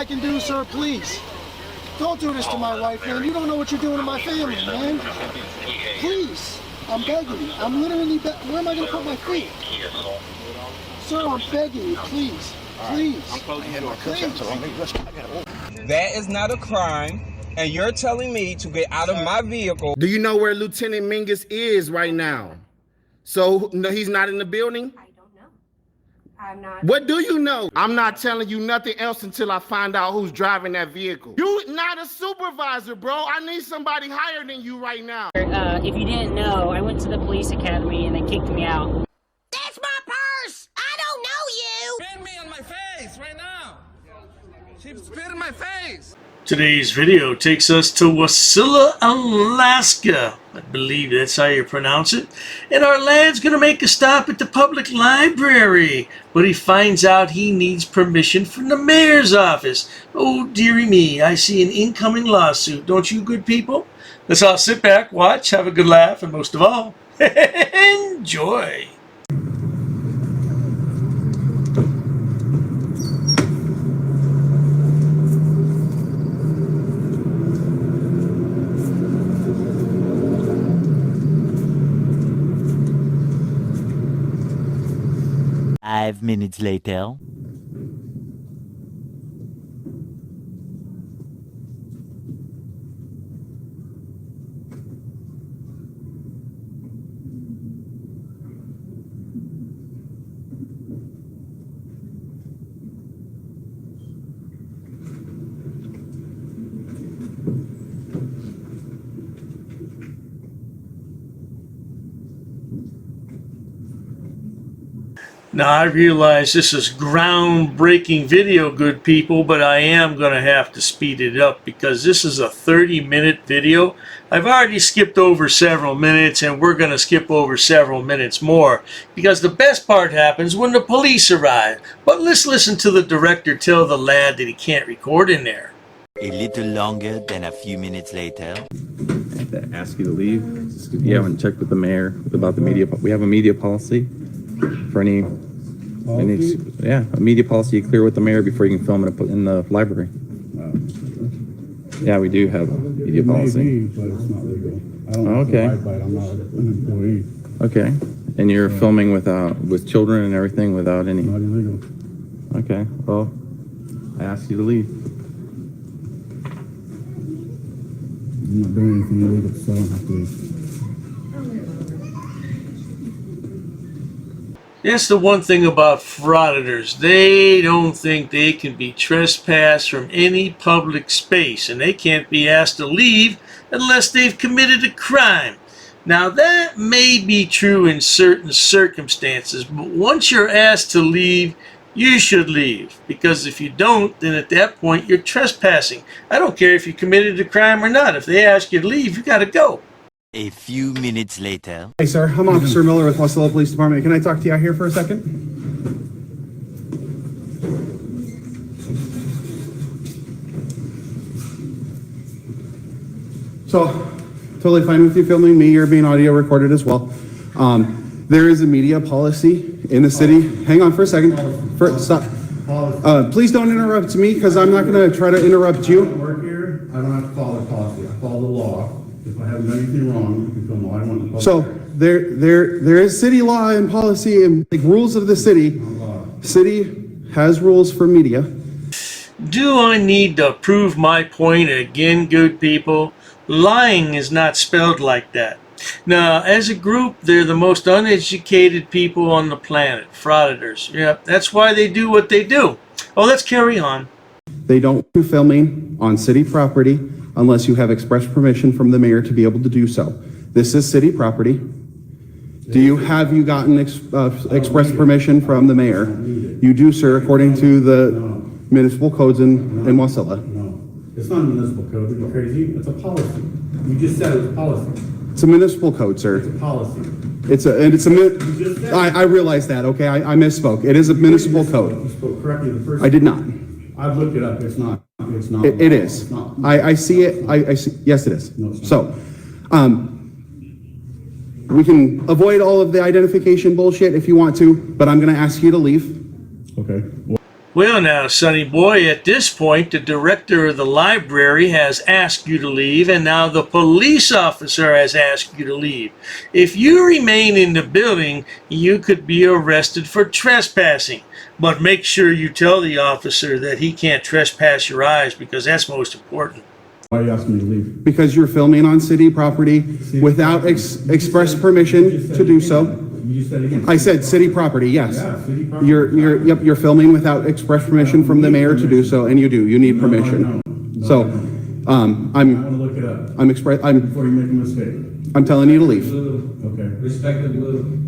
I can do, sir, please. Don't do this to my wife, man. You don't know what you're doing to my family, man. Please. I'm begging you. I'm literally where am I going to put my feet? Sir, I'm begging you, please. Please. Please. That is not a crime, and you're telling me to get out of my vehicle. Do you know where Lieutenant Mingus is right now? So, no, he's not in the building? I don't know. I'm not. What do you know? I'm not telling you nothing else until I find out who's driving that vehicle. You not a supervisor, bro. I need somebody higher than you right now. If you didn't know, I went to the police academy and they kicked me out. That's my purse! I don't know you! Spit me on my face right now. She spit in my face. Today's video takes us to Wasilla, Alaska. I believe that's how you pronounce it. And our lad's going to make a stop at the public library. But he finds out he needs permission from the mayor's office. Oh, dearie me, I see an incoming lawsuit. Don't you, good people? Let's all sit back, watch, have a good laugh, and most of all, enjoy. Five minutes later. Now, I realize this is groundbreaking video, good people, but I am going to have to speed it up because this is a 30-minute video. I've already skipped over several minutes, and we're going to skip over several minutes more because the best part happens when the police arrive. But let's listen to the director tell the lad that he can't record in there. A little longer than a few minutes later. I have to ask you to leave. You haven't checked with the mayor about the media. We have a media policy. For any, yeah, a media policy, you clear with the mayor before you can film it in the library. Yeah, we do have a media policy. But it's not legal. I don't have okay. to abide by it. I'm not an employee. Okay, and you're filming with children and everything without any. Not illegal. Okay, well, I asked you to leave. I'm not doing anything illegal, so I don't have to leave. That's the one thing about frauditors. They don't think they can be trespassed from any public space, and they can't be asked to leave unless they've committed a crime. Now, that may be true in certain circumstances, but once you're asked to leave, you should leave. Because if you don't, then at that point, you're trespassing. I don't care if you committed a crime or not. If they ask you to leave, you gotta go. A few minutes later. Hey, sir. I'm Officer Miller with Wasilla Police Department. Can I talk to you out here for a second? So, totally fine with you filming me. You're being audio recorded as well. There is a media policy in the city. Hang on for a second. Stop. Please don't interrupt me because I'm not going to try to interrupt you. I work here. I don't have to follow the policy. I follow the law. If I haven't done anything wrong, you can film all I want. So there is city law and policy and like rules of the city. City has rules for media. Do I need to prove my point again, good people? Lying is not spelled like that. Now, as a group, they're the most uneducated people on the planet, frauditors. Yeah, that's why they do what they do. Oh, let's carry on. They don't do filming on city property unless you have express permission from the mayor to be able to do so. This is city property. Have you gotten express permission from the mayor? You do, sir, according to the municipal codes in Wasilla. No, it's not a municipal code. Are you crazy? It's a policy. You just said it's a policy. It's a municipal code, sir. It's a policy. I realize that, okay? I misspoke. It is a municipal code. You spoke correctly the first I did not. I've looked it up. It's not. It's not. It is. It's not. I see it. I see. Yes, it is. No, it's not. So, we can avoid all of the identification bullshit if you want to, but I'm going to ask you to leave. Okay. Well now, sonny boy, at this point, the director of the library has asked you to leave, and now the police officer has asked you to leave. If you remain in the building, you could be arrested for trespassing. But make sure you tell the officer that he can't trespass your eyes, because that's most important. Why are you asking me to leave? Because you're filming on city property without express permission to do so. You just said again. I said city property, yes. Yeah, city property. You're filming without express permission from the mayor to do so, and you do. You need permission. So, I'm gonna look it up before you make a mistake. I'm telling you to leave. Okay. Respect the blue.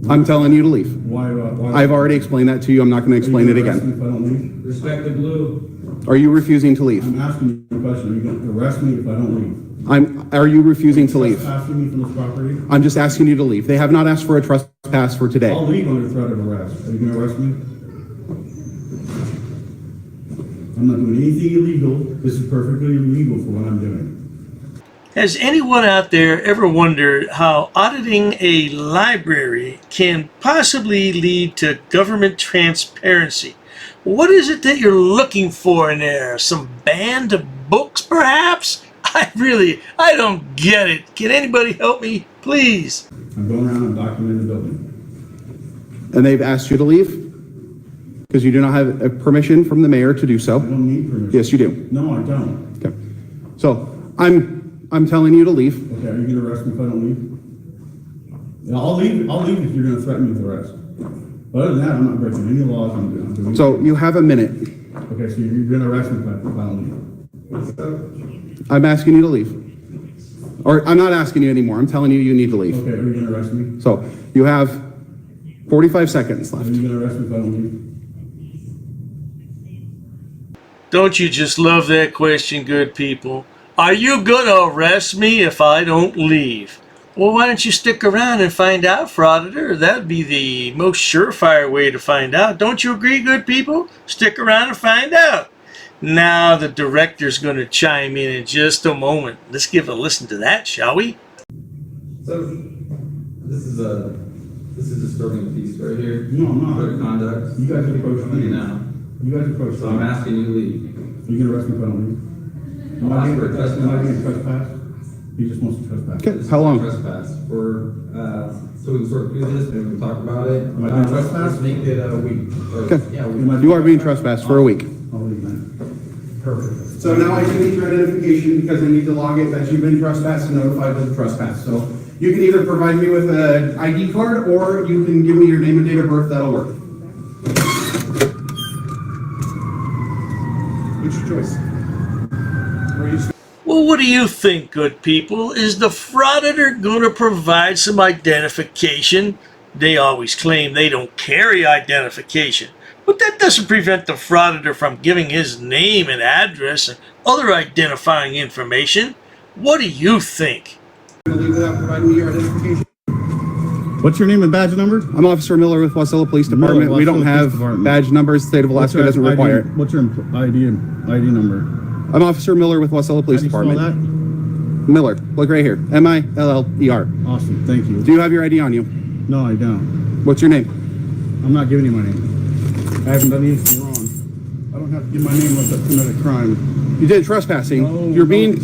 I'm telling you to leave. Why? I've already explained that to you. I'm not going to explain it again. If I don't leave? Respect the blue. Are you refusing to leave? I'm asking you a question. Are you going to arrest me if I don't leave? Are you refusing to leave? Asking me from this property? I'm just asking you to leave. They have not asked for a trespass for today. I'll leave under threat of arrest. Are you going to arrest me? I'm not doing anything illegal. This is perfectly legal for what I'm doing. Has anyone out there ever wondered how auditing a library can possibly lead to government transparency? What is it that you're looking for in there? Some banned books, perhaps? I don't get it. Can anybody help me, please? I'm going around and documenting the building. And they've asked you to leave? Because you do not have permission from the mayor to do so? I don't need permission. Yes, you do. No, I don't. Okay. So, I'm telling you to leave. Okay, are you going to arrest me if I don't leave? Yeah, I'll leave if you're going to threaten me with arrest. But other than that, I'm not breaking any laws. I'm doing. So, you have a minute. Okay, so you're going to arrest me if I don't leave. I'm asking you to leave. Or, I'm not asking you anymore. I'm telling you need to leave. Okay, are you going to arrest me? So, you have 45 seconds left. Are you going to arrest me if I don't leave? Don't you just love that question, good people? Are you gonna arrest me if I don't leave? Well, why don't you stick around and find out, Frauditor? That'd be the most surefire way to find out. Don't you agree, good people? Stick around and find out. Now the director's gonna chime in just a moment. Let's give a listen to that, shall we? So, this is disturbing the peace right here. No, I'm not. Code of conduct. You guys approached me now. You guys approached me. So I'm asking you to leave. Are you going to arrest me if I don't leave? Am I being trespassed? He just wants to trespass. Okay, how long? Trespass for so we can sort of do this and we can talk about it. Am I being trespassed? Let's make it a week. Okay. Yeah, You are being trespassed for a week. I'll leave then. Perfect. So now I do need your identification because I need to log it that you've been trespassed and notified of the trespass. So you can either provide me with an ID card or you can give me your name and date of birth. That'll work. What's your choice? Well, what do you think, good people? Is the Frauditor going to provide some identification? They always claim they don't carry identification. But that doesn't prevent the Frauditor from giving his name and address and other identifying information. What do you think? Leave without providing me your identification. What's your name and badge number? I'm Officer Miller with Wasilla Police Department. We don't have badge numbers. State of Alaska doesn't require it. What's your ID number? I'm Officer Miller with Wasilla Police Department. How do you spell that? Miller. Look right here. M-I-L-L-E-R. Awesome, thank you. Do you have your ID on you? No, I don't. What's your name? I'm not giving you my name. I haven't done anything wrong. I don't have to give my name unless I commit a crime. You did trespassing. No, you're being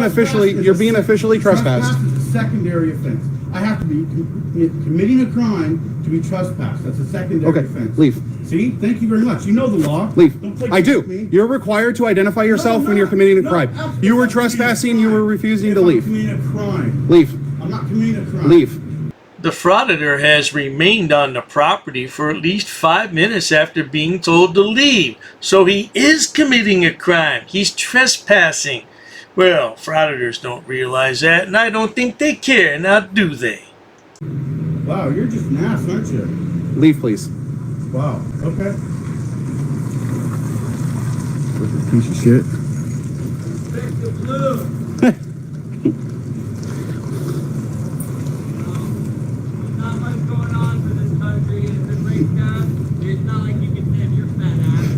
officially trespassed. Trespass is a secondary offense. I have to be committing a crime to be trespassed. That's a secondary offense. Leave. See? Thank you very much. You know the law. Leave. Don't play I do. games with me. You're required to identify yourself when you're committing a crime. Absolutely. You were trespassing. You were refusing to I'm leave. committing a crime. Leave. I'm not committing a crime. Leave. The Frauditor has remained on the property for at least 5 minutes after being told to leave. So he is committing a crime. He's trespassing. Well, Frauditors don't realize that, and I don't think they care, now do they? Wow, you're just an ass, aren't you? Leave, please. Wow, okay. Piece of shit. Not much going on for this country. It's a great job. It's not like you can live your fat ass.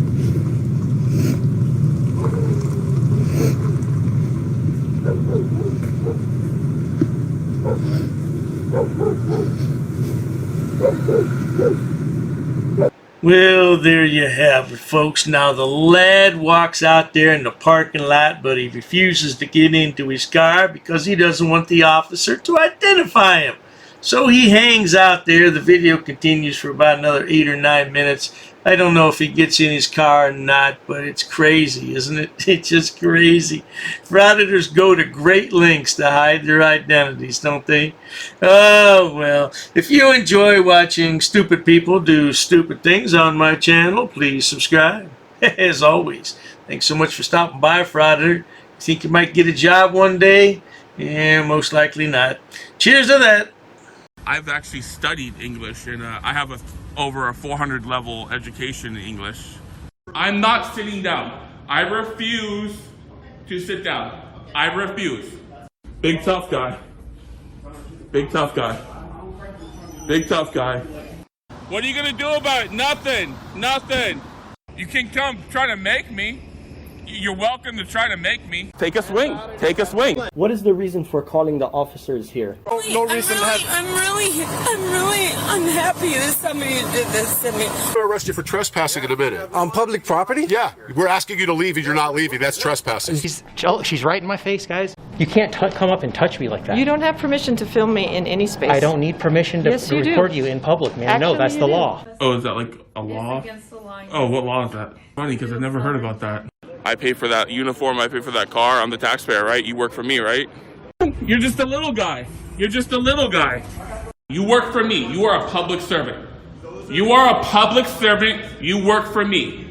Well, there you have it, folks. Now the lad walks out there in the parking lot, but he refuses to get into his car because he doesn't want the officer to identify him. So he hangs out there. The video continues for about another 8 or 9 minutes. I don't know if he gets in his car or not, but it's crazy, isn't it? It's just crazy. Frauditors go to great lengths to hide their identities, don't they? Oh, well, if you enjoy watching stupid people do stupid things on my channel, please subscribe. As always, thanks so much for stopping by, Frauditor. You think you might get a job one day? Yeah, most likely not. Cheers to that. I've actually studied English, and I have over a 400 level education in English. I'm not sitting down. I refuse to sit down. I refuse. Big tough guy. Big tough guy. Big tough guy. What are you gonna do about it? Nothing. Nothing. You can come try to make me. You're welcome to try to make me. Take a swing. Take a swing. What is the reason for calling the officers here? No reason. I'm really unhappy that somebody did this to me. I'm gonna arrest you for trespassing in a minute. On public property? Yeah, we're asking you to leave and you're not leaving. That's trespassing. She's right in my face, guys. You can't come up and touch me like that. You don't have permission to film me in any space. I don't need permission to Yes, you do. record you in public, man. No, that's the law. Oh, is that like a law? Against the law. Oh, what law is that? Funny, because I never heard about that. I pay for that uniform, I pay for that car, I'm the taxpayer, right? You work for me, right? You're just a little guy. You're just a little guy. You work for me. You are a public servant. You are a public servant. You work for me.